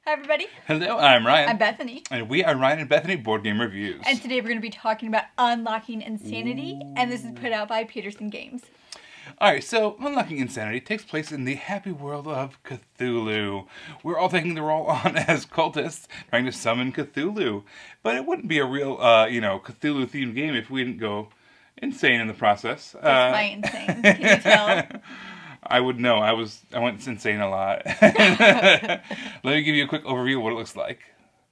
Hi everybody, Hello, I'm Ryan. I'm Bethany. And we are Ryan and Bethany Board Game Reviews. And today we're going to be talking about Unlocking Insanity, and this is put out by Petersen Games. Alright, so Unlocking Insanity takes place in the happy world of Cthulhu. We're all taking the role on as cultists trying to summon Cthulhu. But it wouldn't be a real, Cthulhu-themed game if we didn't go insane in the process. That's my insane. Can you tell? I would know. I went insane a lot. Let me give you a quick overview of what it looks like.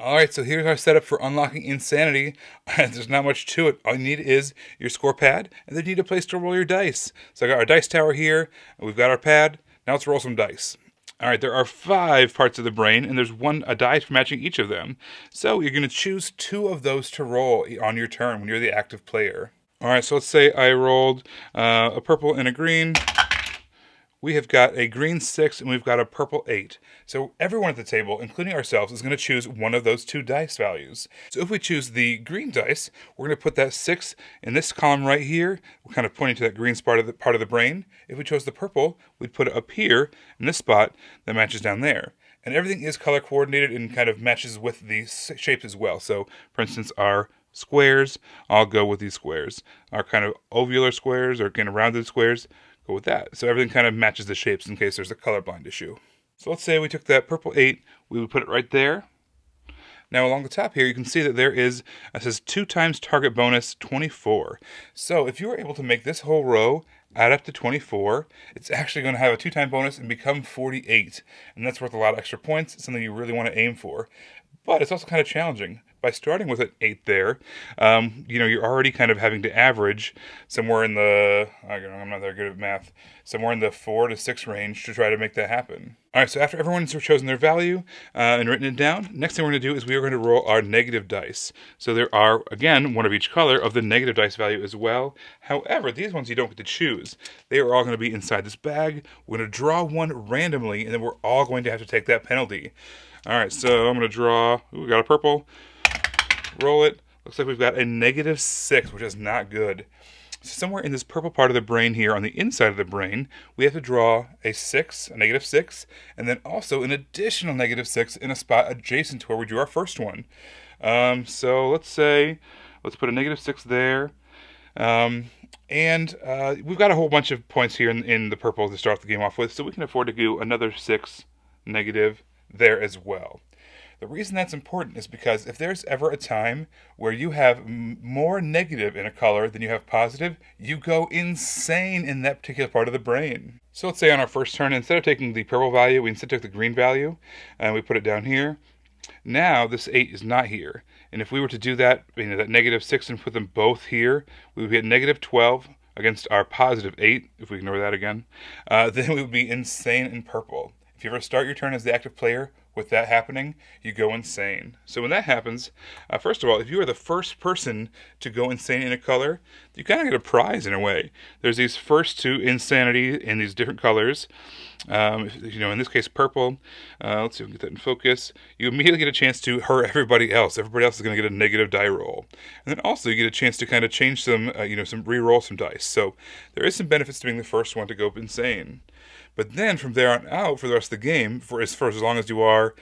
Alright, so here's our setup for Unlocking Insanity. There's not much to it. All you need is your score pad, and then you need a place to roll your dice. So I got our dice tower here, and we've got our pad. Now let's roll some dice. Alright, there are 5 parts of the brain, and there's a die for matching each of them. So you're going to choose 2 of those to roll on your turn when you're the active player. Alright, so let's say I rolled a purple and a green. We have got a green 6 and we've got a purple 8. So everyone at the table, including ourselves, is going to choose one of those 2 dice values. So if we choose the green dice, we're going to put that 6 in this column right here. We're kind of pointing to that green part of the brain. If we chose the purple, we'd put it up here in this spot that matches down there. And everything is color coordinated and kind of matches with the shapes as well. So for instance, our squares, I'll go with these squares. Our kind of ovular squares or kind of rounded squares, go with that. So everything kind of matches the shapes in case there's a colorblind issue. So let's say we took that purple 8, we would put it right there. Now along the top here, you can see that there is, it says 2 times target bonus 24. So if you were able to make this whole row add up to 24, it's actually going to have a 2-time bonus and become 48. And that's worth a lot of extra points. It's something you really want to aim for. But it's also kind of challenging. By starting with an 8 there, you're already kind of having to average somewhere in the, I'm not that good at math, somewhere in the 4 to 6 range to try to make that happen. All right, so after everyone's chosen their value and written it down, next thing we're going to do is we are going to roll our negative dice. So there are, again, one of each color of the negative dice value as well. However, these ones you don't get to choose. They are all going to be inside this bag. We're going to draw one randomly, and then we're all going to have to take that penalty. All right, so I'm going to draw, we got a purple. Roll it. Looks like we've got a -6, which is not good. So somewhere in this purple part of the brain here, on the inside of the brain, we have to draw a -6, and then also an additional -6 in a spot adjacent to where we drew our first one. So let's put a -6 there. We've got a whole bunch of points here in the purple to start the game off with, so we can afford to do another 6 negative there as well. The reason that's important is because if there's ever a time where you have more negative in a color than you have positive, you go insane in that particular part of the brain. So let's say on our first turn, instead of taking the purple value, we instead took the green value, and we put it down here. Now this 8 is not here. And if we were to do that, that -6 and put them both here, we would be at -12 against our +8, if we ignore that again. Then we would be insane in purple. If you ever start your turn as the active player with that happening, you go insane. So when that happens, first of all, if you are the first person to go insane in a color, you kind of get a prize in a way. There's these first 2 insanity in these different colors. In this case, purple. Let's see if we can get that in focus. You immediately get a chance to hurt everybody else. Everybody else is going to get a negative die roll. And then also you get a chance to kind of change re-roll some dice. So there is some benefits to being the first one to go insane. But then from there on out, for the rest of the game, for as long as you are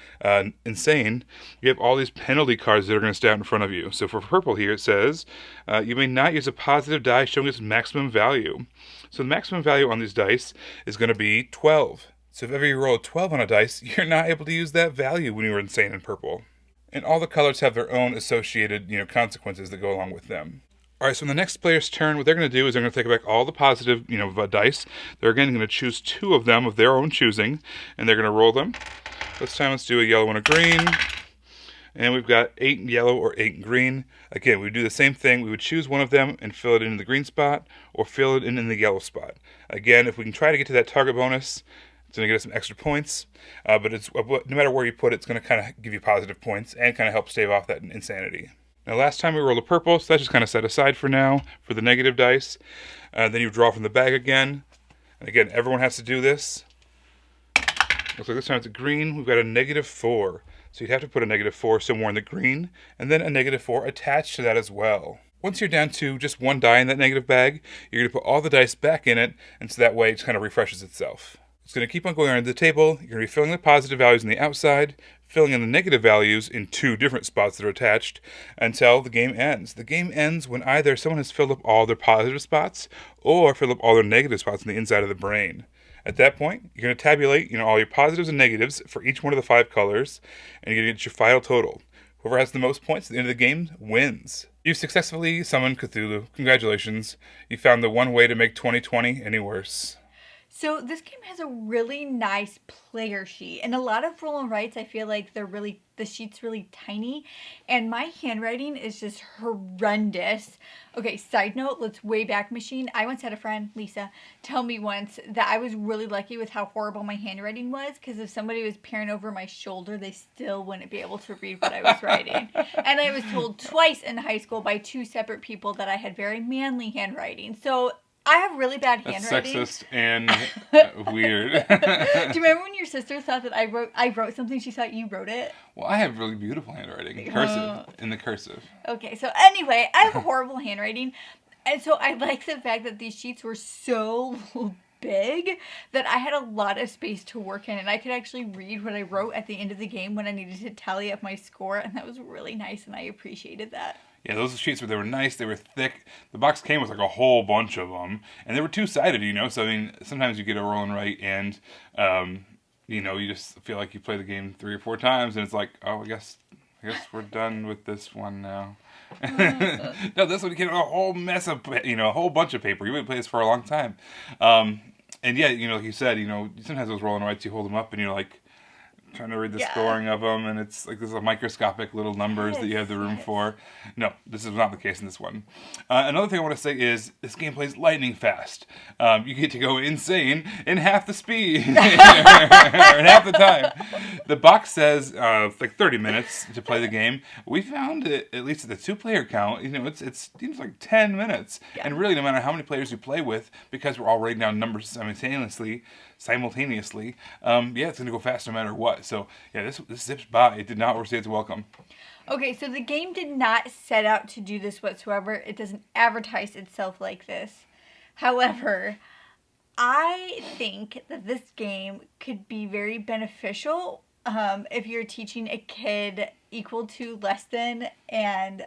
insane, you have all these penalty cards that are going to stay out in front of you. So for purple here, it says, you may not use a positive die showing its maximum value. So the maximum value on these dice is going to be 12. So if ever you roll a 12 on a dice, you're not able to use that value when you were insane in purple. And all the colors have their own associated, consequences that go along with them. All right, so in the next player's turn, what they're going to do is they're going to take back all the positive, dice. They're again going to choose 2 of them of their own choosing, and they're going to roll them. This time, let's do a yellow and a green. And we've got 8 yellow or 8 green. Again, we would do the same thing. We would choose one of them and fill it in the green spot or fill it in the yellow spot. Again, if we can try to get to that target bonus, it's going to get us some extra points. But no matter where you put it, it's going to kind of give you positive points and kind of help stave off that insanity. Now last time we rolled a purple, so that's just kind of set aside for now for the negative dice. Then you draw from the bag again. And again, everyone has to do this. Looks like this time it's a green. We've got a -4. So you'd have to put a -4 somewhere in the green, and then a -4 attached to that as well. Once you're down to just 1 die in that negative bag, you're going to put all the dice back in it, and so that way it kind of refreshes itself. It's going to keep on going around the table. You're going to be filling the positive values on the outside, filling in the negative values in 2 different spots that are attached until the game ends. The game ends when either someone has filled up all their positive spots or filled up all their negative spots on the inside of the brain. At that point, you're going to tabulate, all your positives and negatives for each one of the 5 colors, and you're going to get your final total. Whoever has the most points at the end of the game wins. You've successfully summoned Cthulhu. Congratulations. You found the one way to make 2020 any worse. So this game has a really nice player sheet, and a lot of roll and writes, I feel like the sheet's really tiny, and my handwriting is just horrendous. Okay, side note, let's way back machine. I once had a friend, Lisa, tell me once that I was really lucky with how horrible my handwriting was, because if somebody was peering over my shoulder, they still wouldn't be able to read what I was writing. And I was told twice in high school by 2 separate people that I had very manly handwriting. So I have really bad handwriting. That's sexist and weird. Do you remember when your sister thought that I wrote something? She thought you wrote it. Well, I have really beautiful handwriting, in the cursive. Okay, so anyway, I have horrible handwriting, and so I like the fact that these sheets were so big that I had a lot of space to work in, and I could actually read what I wrote at the end of the game when I needed to tally up my score, and that was really nice, and I appreciated that. Yeah, those sheets they were nice. They were thick. The box came with like a whole bunch of them, and they were 2-sided. So I mean, sometimes you get a roll and write, and you just feel like you play the game 3 or 4 times, and it's like, oh, I guess we're done with this one now. No, this one came with a whole mess of a whole bunch of paper. You wouldn't play this for a long time, and yeah, like you said, sometimes those roll and writes you hold them up, and you're like trying to read the scoring of them, and it's like there's a microscopic little numbers that you have the room for. No, this is not the case in this one. Another thing I want to say is this game plays lightning fast. You get to go insane in half the speed, or in half the time. The box says like 30 minutes to play the game. We found it, at least at the 2-player count, it seems like 10 minutes. Yeah. And really, no matter how many players you play with, because we're all writing down numbers simultaneously, it's going to go fast no matter what. So, yeah, this zips by. It did not overstay its welcome. Okay, so the game did not set out to do this whatsoever. It doesn't advertise itself like this. However, I think that this game could be very beneficial if you're teaching a kid equal to, less than, and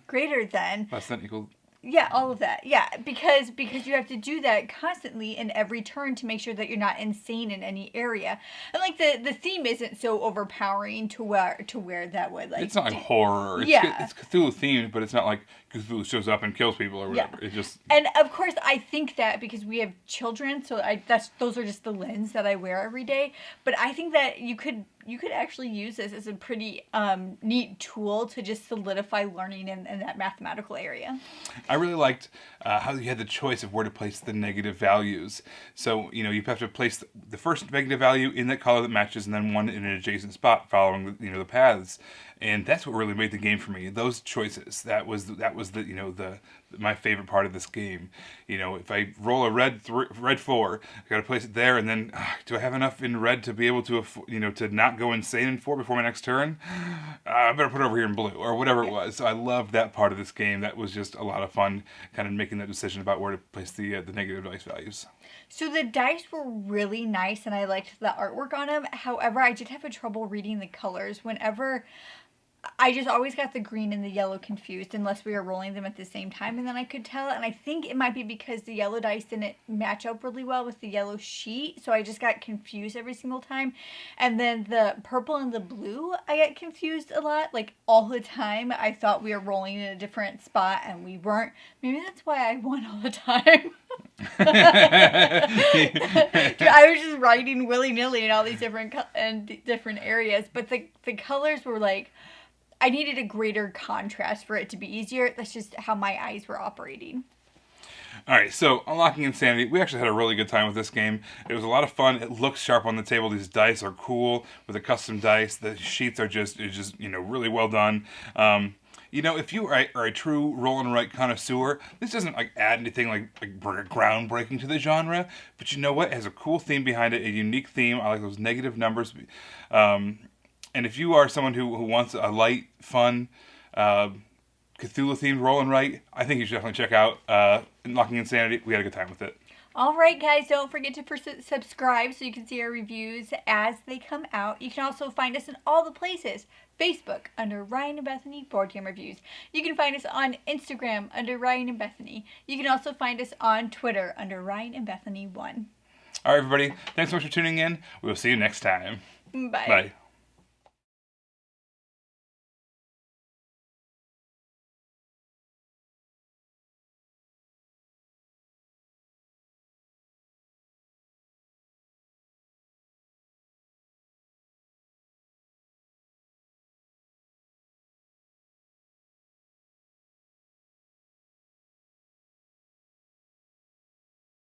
greater than. Less than, equal. Yeah, all of that. Yeah, because you have to do that constantly in every turn to make sure that you're not insane in any area. And like the theme isn't so overpowering to where that would like. It's not like horror. It's Cthulhu themed, but it's not like Cthulhu shows up and kills people or whatever. Yeah. It just. And of course, I think that because we have children, so those are just the lens that I wear every day. But I think that you could actually use this as a pretty neat tool to just solidify learning in that mathematical area. I really liked how you had the choice of where to place the negative values. So, you have to place the first negative value in that color that matches, and then one in an adjacent spot following the paths. And that's what really made the game for me. Those choices. That was the my favorite part of this game. If I roll a red 4, I got to place it there, and then do I have enough in red to be able to to not go insane in 4 before my next turn? I better put it over here in blue or whatever it was. So I loved that part of this game. That was just a lot of fun, kind of making that decision about where to place the negative dice values. So the dice were really nice, and I liked the artwork on them. However, I did have trouble reading the colors. Whenever I just always got the green and the yellow confused unless we were rolling them at the same time, and then I could tell. And I think it might be because the yellow dice didn't match up really well with the yellow sheet, so I just got confused every single time. And then the purple and the blue, I got confused a lot, like all the time. I thought we were rolling in a different spot, and we weren't. Maybe that's why I won all the time. I was just writing willy-nilly in all these different areas, but the colors were like, I needed a greater contrast for it to be easier. That's just how my eyes were operating. All right, so Unlocking Insanity, we actually had a really good time with this game. It was a lot of fun. It looks sharp on the table. These dice are cool with the custom dice. The sheets are just really well done. If you are a true roll and write connoisseur, this doesn't add anything like groundbreaking to the genre. But you know what? It has a cool theme behind it, a unique theme. I like those negative numbers. And if you are someone who wants a light, fun, Cthulhu-themed roll and write, I think you should definitely check out Unlocking Insanity. We had a good time with it. All right, guys, don't forget to subscribe so you can see our reviews as they come out. You can also find us in all the places. Facebook under Ryan and Bethany Board Game Reviews. You can find us on Instagram under Ryan and Bethany. You can also find us on Twitter under Ryan and Bethany 1. All right, everybody. Thanks so much for tuning in. We will see you next time. Bye. Bye.